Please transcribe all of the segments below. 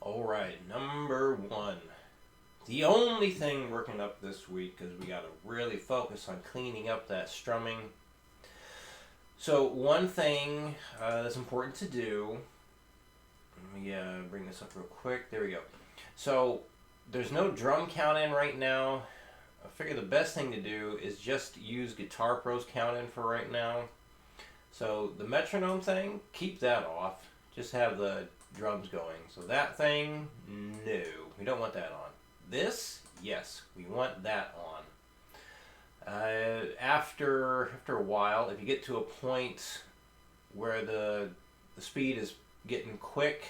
Alright, number one. The only thing working up this week, because we got to really focus on cleaning up that strumming. So one thing that's important to do, let me bring this up real quick. There we go. So there's no drum count in right now. I figure the best thing to do is just use Guitar Pro's count in for right now. So the metronome thing, keep that off. Just have the drums going. So that thing, no, we don't want that on. This, yes, we want that on. After a while, if you get to a point where the speed is getting quick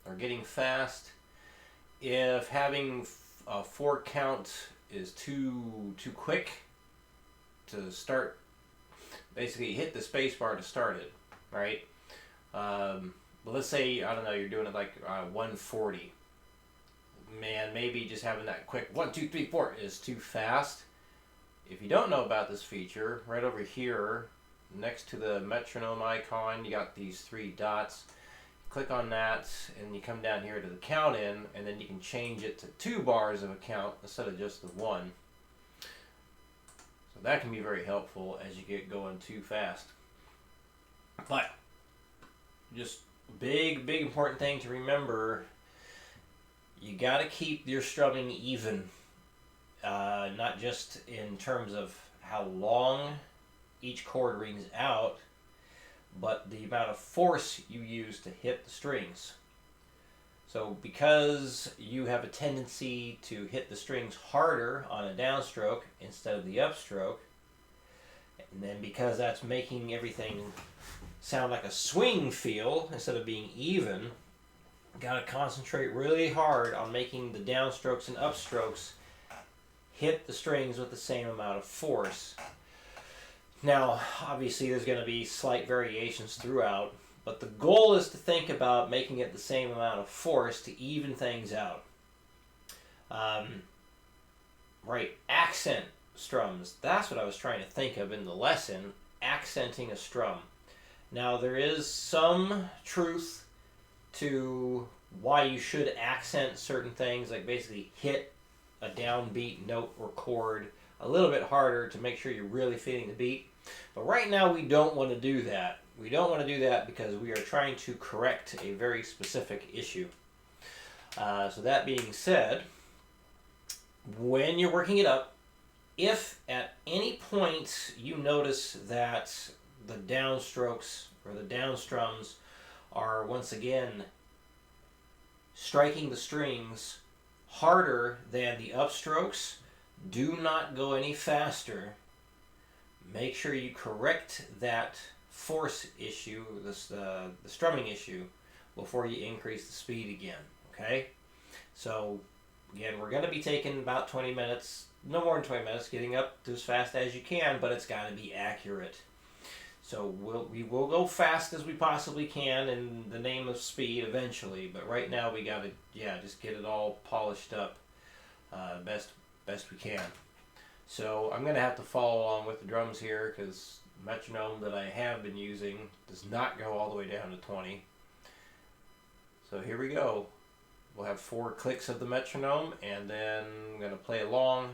or getting fast, if having a 4 count is too quick to start, basically hit the space bar to start it, right? But let's say, I don't know, you're doing it like 140. Man, maybe just having that quick 1, 2, 3, 4 is too fast. If you don't know about this feature, right over here, next to the metronome icon, you got these 3 dots. Click on that, and you come down here to the count in, and then you can change it to 2 bars of a count instead of just the 1. So that can be very helpful as you get going too fast. But just big important thing to remember, you got to keep your strumming even, not just in terms of how long each chord rings out, but the amount of force you use to hit the strings. So because you have a tendency to hit the strings harder on a downstroke instead of the upstroke, and then because that's making everything sound like a swing feel instead of being even, got to concentrate really hard on making the downstrokes and upstrokes hit the strings with the same amount of force. Now, obviously there's going to be slight variations throughout, but the goal is to think about making it the same amount of force to even things out. Right, accent strums. That's what I was trying to think of in the lesson, accenting a strum. Now, there is some truth to why you should accent certain things, like basically hit a downbeat note or chord a little bit harder to make sure you're really feeling the beat. But right now we don't want to do that. We don't want to do that because we are trying to correct a very specific issue. So that being said, when you're working it up, if at any point you notice that the downstrokes or the downstrums are once again striking the strings harder than the upstrokes, do not go any faster. Make sure you correct that force issue, the strumming issue, before you increase the speed again, okay? So, again, we're going to be taking about 20 minutes, no more than 20 minutes, getting up to as fast as you can, but it's got to be accurate. So we will go fast as we possibly can in the name of speed eventually, but right now we got to, just get it all polished up best we can. So I'm going to have to follow along with the drums here because the metronome that I have been using does not go all the way down to 20. So here we go. We'll have 4 clicks of the metronome, and then I'm going to play along.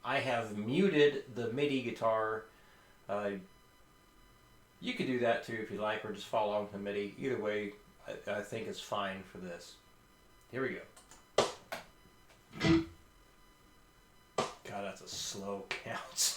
I have muted the MIDI guitar. You could do that too if you like, or just follow along with the MIDI. Either way, I think it's fine for this. Here we go. God, that's a slow count.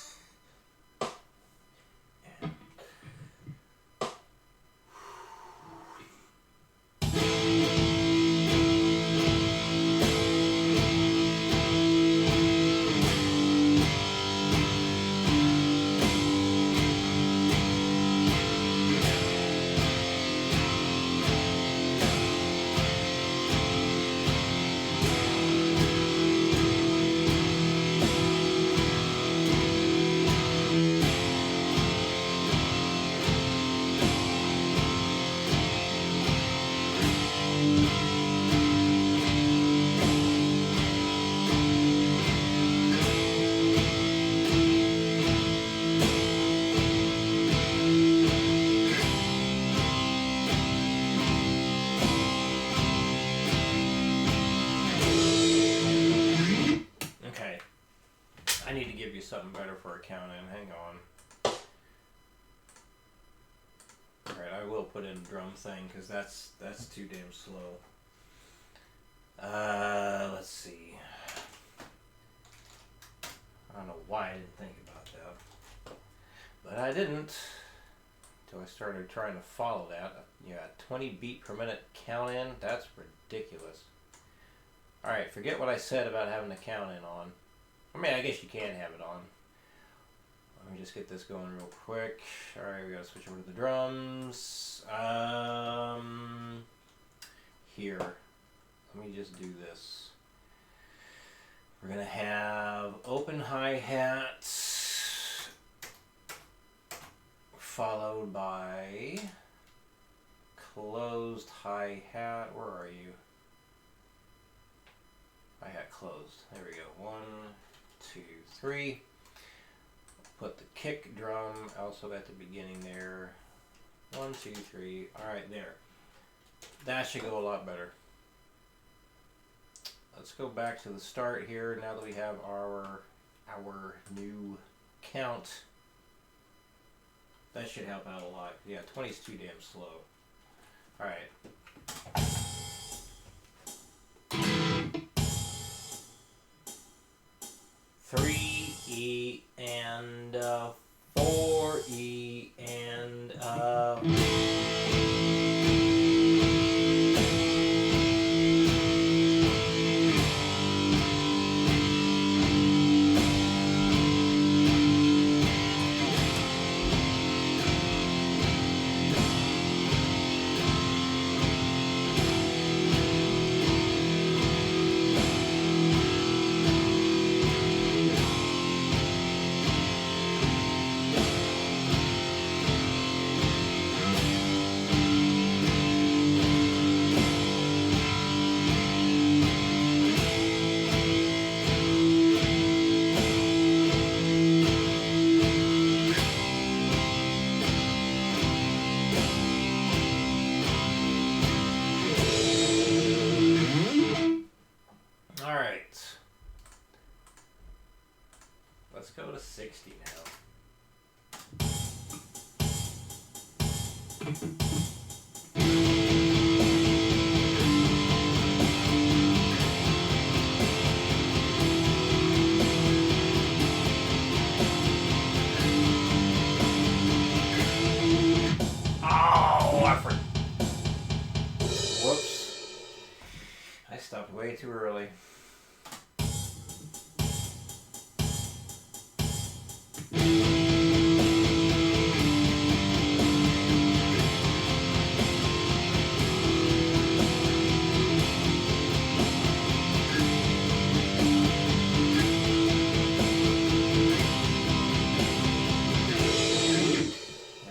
something better for a count in. Hang on. Alright, I will put in a drum thing because that's too damn slow. Let's see. I don't know why I didn't think about that. But I didn't until I started trying to follow that. Yeah, 20 beat per minute count in. That's ridiculous. Alright, forget what I said about having the count in on. I mean, I guess you can have it on. Let me just get this going real quick. Alright, we gotta switch over to the drums. Here. Let me just do this. We're gonna have open hi-hats followed by closed hi-hat. Where are you? Hi-hat closed. There we go. 1, 2, 3. Put the kick drum also at the beginning there. 1, 2, 3. Alright, there. That should go a lot better. Let's go back to the start here now that we have our new count. That should help out a lot. Yeah, 20 is too damn slow. Alright. 3E and 4E and let's go to 60 now. Whoops. I stopped way too early.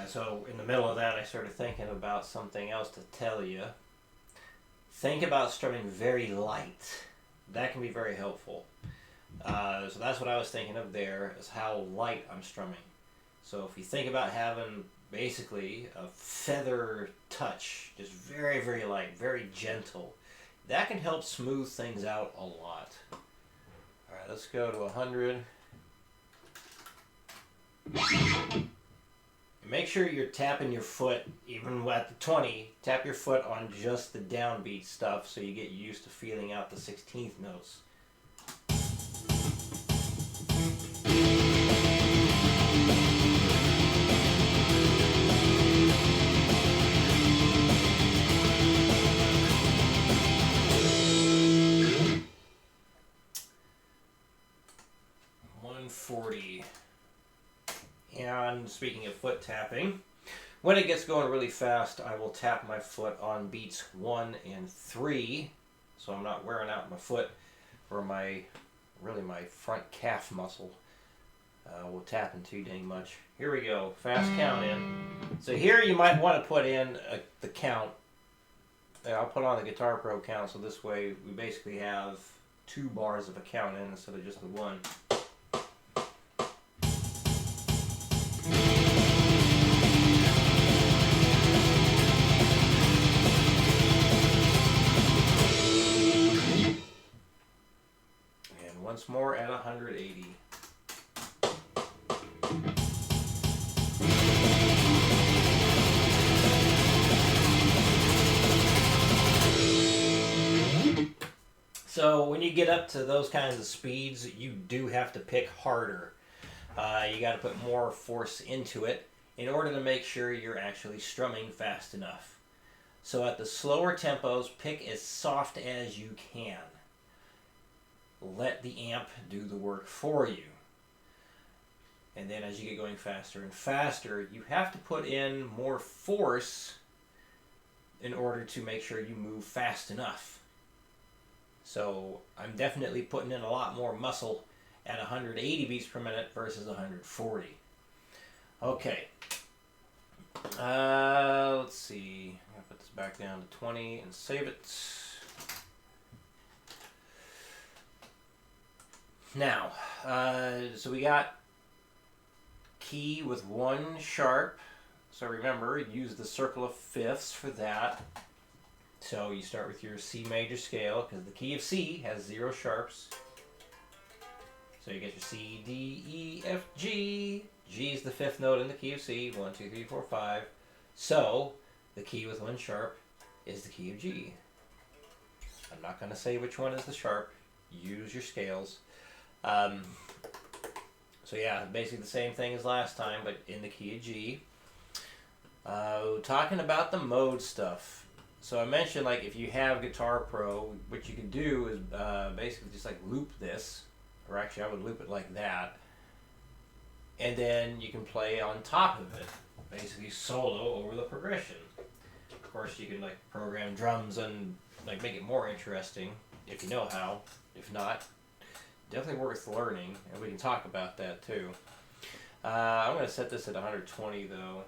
So in the middle of that, I started thinking about something else to tell you. Think about strumming very light. That can be very helpful. So that's what I was thinking of there, is how light I'm strumming. So if you think about having basically a feather touch, just very, very light, very gentle, that can help smooth things out a lot. Alright, let's go to 100. Make sure you're tapping your foot, even at the 20, tap your foot on just the downbeat stuff so you get used to feeling out the 16th notes. And speaking of foot tapping, when it gets going really fast, I will tap my foot on beats 1 and 3, so I'm not wearing out my foot or my front calf muscle. Will tap in too dang much. Here we go, fast count in. So here you might want to put in the count. I'll put on the Guitar Pro count, so this way we basically have 2 bars of a count in instead of just the 1. Once more at 180. So when you get up to those kinds of speeds, you do have to pick harder. You got to put more force into it in order to make sure you're actually strumming fast enough. So at the slower tempos, pick as soft as you can. Let the amp do the work for you. And then as you get going faster and faster, you have to put in more force in order to make sure you move fast enough. So I'm definitely putting in a lot more muscle at 180 beats per minute versus 140. Okay. Let's see. I'm going to put this back down to 20 and save it. Now, so we got key with 1 sharp. So remember, use the circle of fifths for that. So you start with your C major scale, because the key of C has 0 sharps. So you get your C, D, E, F, G. G is the 5th note in the key of C. 1, 2, 3, 4, 5. So the key with 1 sharp is the key of G. I'm not going to say which one is the sharp. Use your scales. So yeah, basically the same thing as last time, but in the key of G. Talking about the mode stuff. So I mentioned, like, if you have Guitar Pro, what you can do is basically just like loop this, or actually I would loop it like that, and then you can play on top of it, basically solo over the progression. Of course, you can like program drums and like make it more interesting if you know how. If not, definitely worth learning, and we can talk about that too. I'm going to set this at 120 though.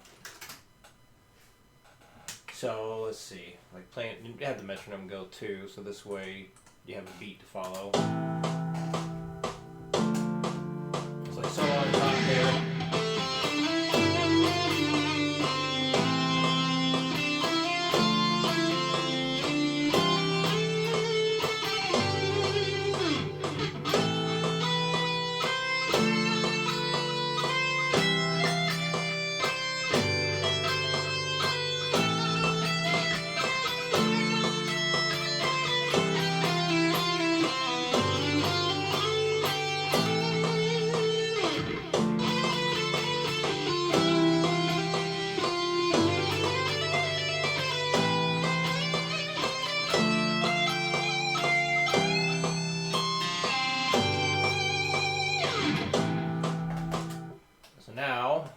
So let's see, like playing, you have the metronome go too, so this way you have a beat to follow. It's like solo on top here. Now,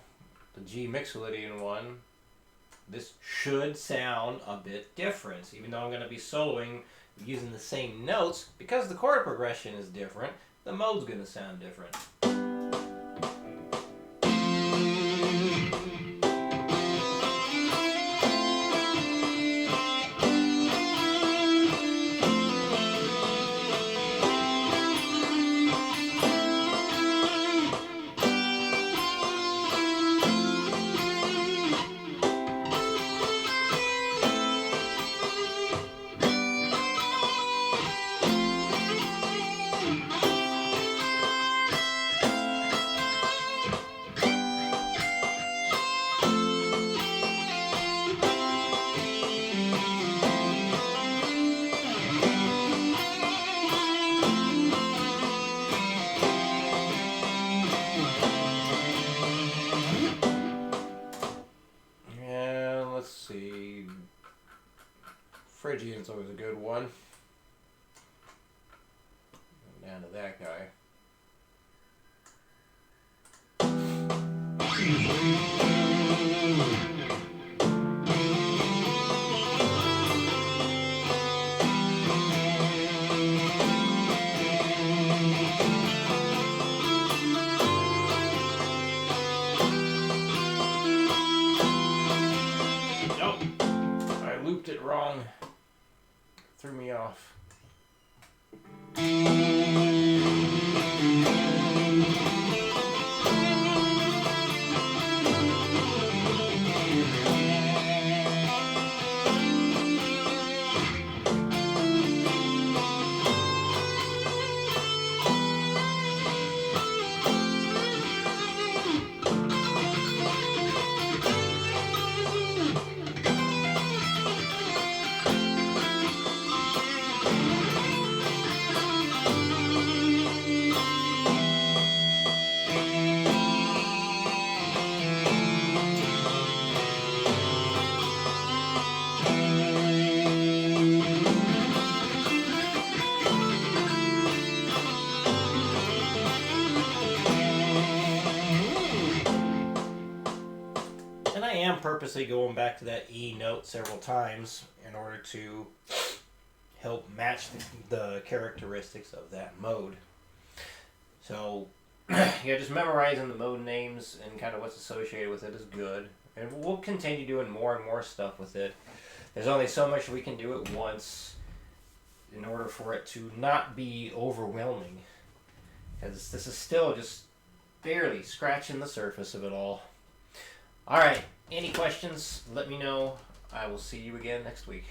the G Mixolydian one, this should sound a bit different. Even though I'm going to be soloing using the same notes, because the chord progression is different, the mode's going to sound different. Phrygian's always a good one. Down to that guy. Nope, I looped it wrong. Threw me off. purposely going back to that E note several times in order to help match the characteristics of that mode. So, yeah, just memorizing the mode names and kind of what's associated with it is good. And we'll continue doing more and more stuff with it. There's only so much we can do at once in order for it to not be overwhelming. Because this is still just barely scratching the surface of it all. Alright, any questions? Let me know. I will see you again next week.